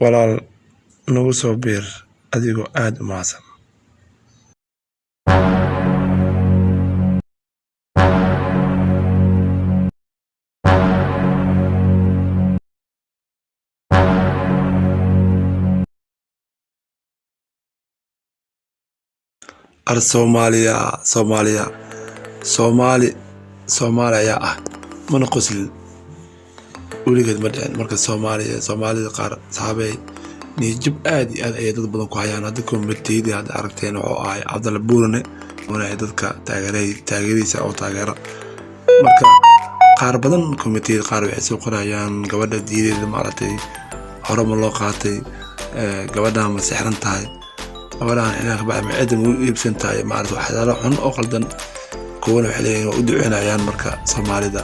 walaal nagu soo biir adigoo aad u mahadsan. Soomaaliya mana qoslin weligeed ma dhicin. marka Soomaalida qaar saxaabay niyad aad iyo aad ay dad badan ku hayaan. hadda komitiyada aad aragteen oo ah Cabdalla Buurane oo dadka taageeraysa oo taageera. marka qaar badan komitiyada qaar waxay soo qorayaan gabadha diideeda maaragtay hore ma loo qaatay, gabadha ma sixran tahay, gabadhaan inaa ka baxay macida ma u iibsan tahay, maaragtay waxyaalo xun oo qaldan kuwana waxay leeyihiin waa u duceynayaan. marka Soomaalida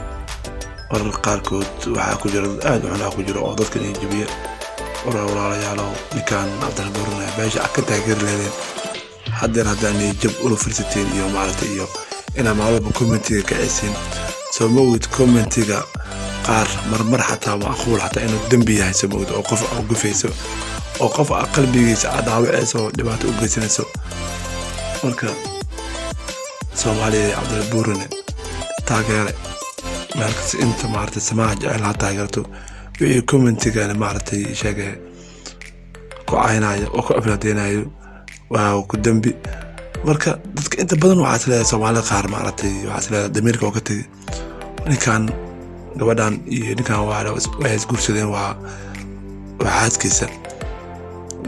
mararka qaarkood waxaa ku jira dad aad u xun ku jiro oo dadka jabiya. walaalayaalow ninkaan Cabdalla Buurane beesha ka taageeri leedeen haddaan jab ula firsateen iyo maaragtay iyo inaa maalba commentiga ka ciisin soo moogid. commentiga qaar marmar xataa macquul xataa inuu dambi yahay soo moogid oo qof u gufayso oo qof qalbigiisa dhaawacayso dhibaato u geysanayso. marka Soomaalida Cabdalla Buurane taageere markaas inta maaragtay samaha jecel ha taageerto wixii commentiga maaragtay sheegay ku caynaayo oo ku aflaadeynaayo waa ku dambi. marka dadka inta badan waxaa isleeyahay Soomaalida qaar maaragtay waxaa isleeyahay damiirka oo ka tagay ninkan gabadhan iyo ninkan waxay isguursadeen waa xaaskiisa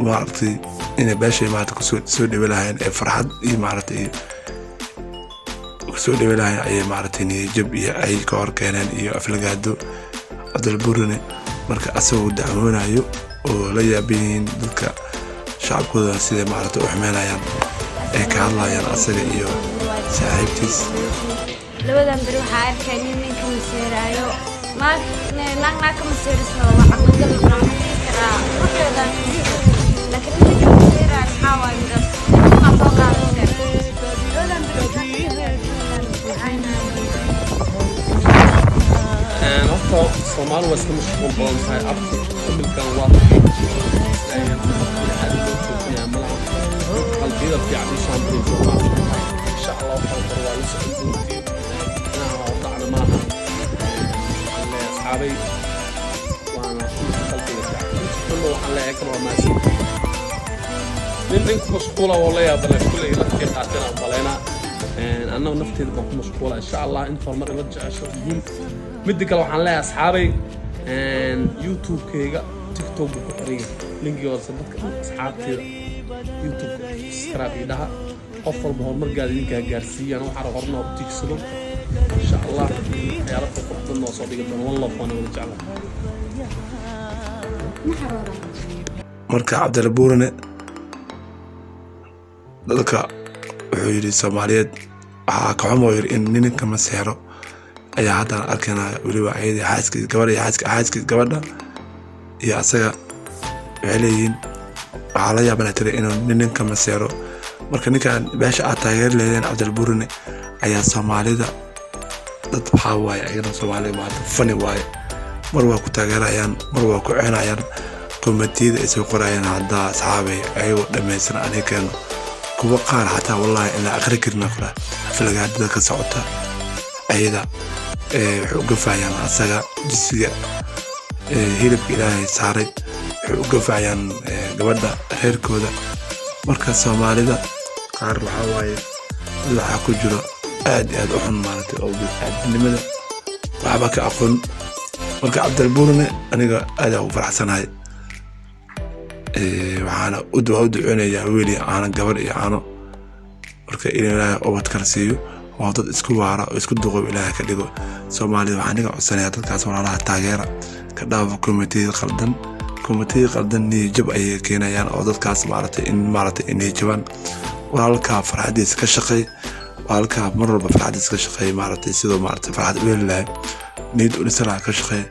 maaragtay inay beeshay maaragtay kusoo dhibi lahayn ee farxad iyo maaragtay kusoo dhibi lahayn ayay maaragtay niyad iyo ay ka hor keeneen iyo aflagaado Cabdalla Buurane. marka asagoo dacwoonayo oo la yaabiin dadka shacabkooda sida maaragtay u xumeynayaan ee ka hadlayaan asaga iyo saaxiibtiis. labadan bari waxaa arkay ninka masiiraayo naagna ka masiirayso waxa Cabdalla Buurane karaa waxoodan laakiin ninka masiiraayo maxaa waaye midaas ma soo qaadan karo. labadan bari Soomaali waa iska mashquul badan tahay abti familkan waa qalbiyada fiican isaan bariyo insha Allah waxaan waa la socon doontiin dhacna maaha asxaabay waana qalbiga fiican kullu waxaan leeyahay kama maasi ninka mashquula wala yaa bal kullu ila ka qaatana balena annagu nafteeda baan ku mashquula insha Allah in farmar ila jecesho midda kale waxaan leeyahay asxaabay youtube-kayga tiktok ku xiriir linkiga dadka asxaabteeda youtube subscribe idaha qof walba horumar gaadinka gaarsiiyana waxaan hornaa u tiigsado insha Allah ciyaaro qofka noo soo dhigay wallahi waan wada jeclahay. marka Cabdalla Buurane dadka wuxuu yiri Soomaaliyeed waxaa ka xumo in ninka ma seero ayaa haddana arkaynaa weliba ayadii xaaskiis gabadha iyo asaga waxay leeyihiin waxaa la yaabana tiri inuu ninka maseero. marka ninkan beesha aad taageeri leedeen Cabdalla Buurane ayaa Soomaalida dad waxaa waaye ayagana Soomaalida maanta fani waaye mar waa ku taageerayaan mar waa ku ceynayaan komitiyada ay soo qorayaan. haddaa asxaabay ayagoo dhammaysan aniga keeno kuwa qaar xataa wallahi in la akhri karina kula aflagaadada ka socota ayada wuxuu uga faayaan asaga jisiga hilibka ilaahay saaray wuxuu uga faayaan gabadha reerkooda. marka Soomaalida qaar waxaa waaye waxaa ku jiro aad iyo aad u xun maaragtay oo bini'aadanimada waxba ka aqoon. marka Cabdalla Buurane aniga aad ugu faraxsanahay waxaana u duceynayaa wiil iyo caano gabar iyo caano. marka ilaahay ubad kala siiyo waa dad isku waara oo isku duqow ilaahay ka dhigo. Soomaalida waxaan niga codsanayaa dadkaas walaalaha taageera ka dhaafo komitiyada qaldan niyad jab ayay keenayaan oo dadkaas maaragtay in niyad jabaan. walaalka farxadiisa ka shaqeey walaalka mar walba farxadiisa ka shaqeey maaragtay sidoo maaragtay farxad u heli lahayd niyad u dhisana ka shaqeey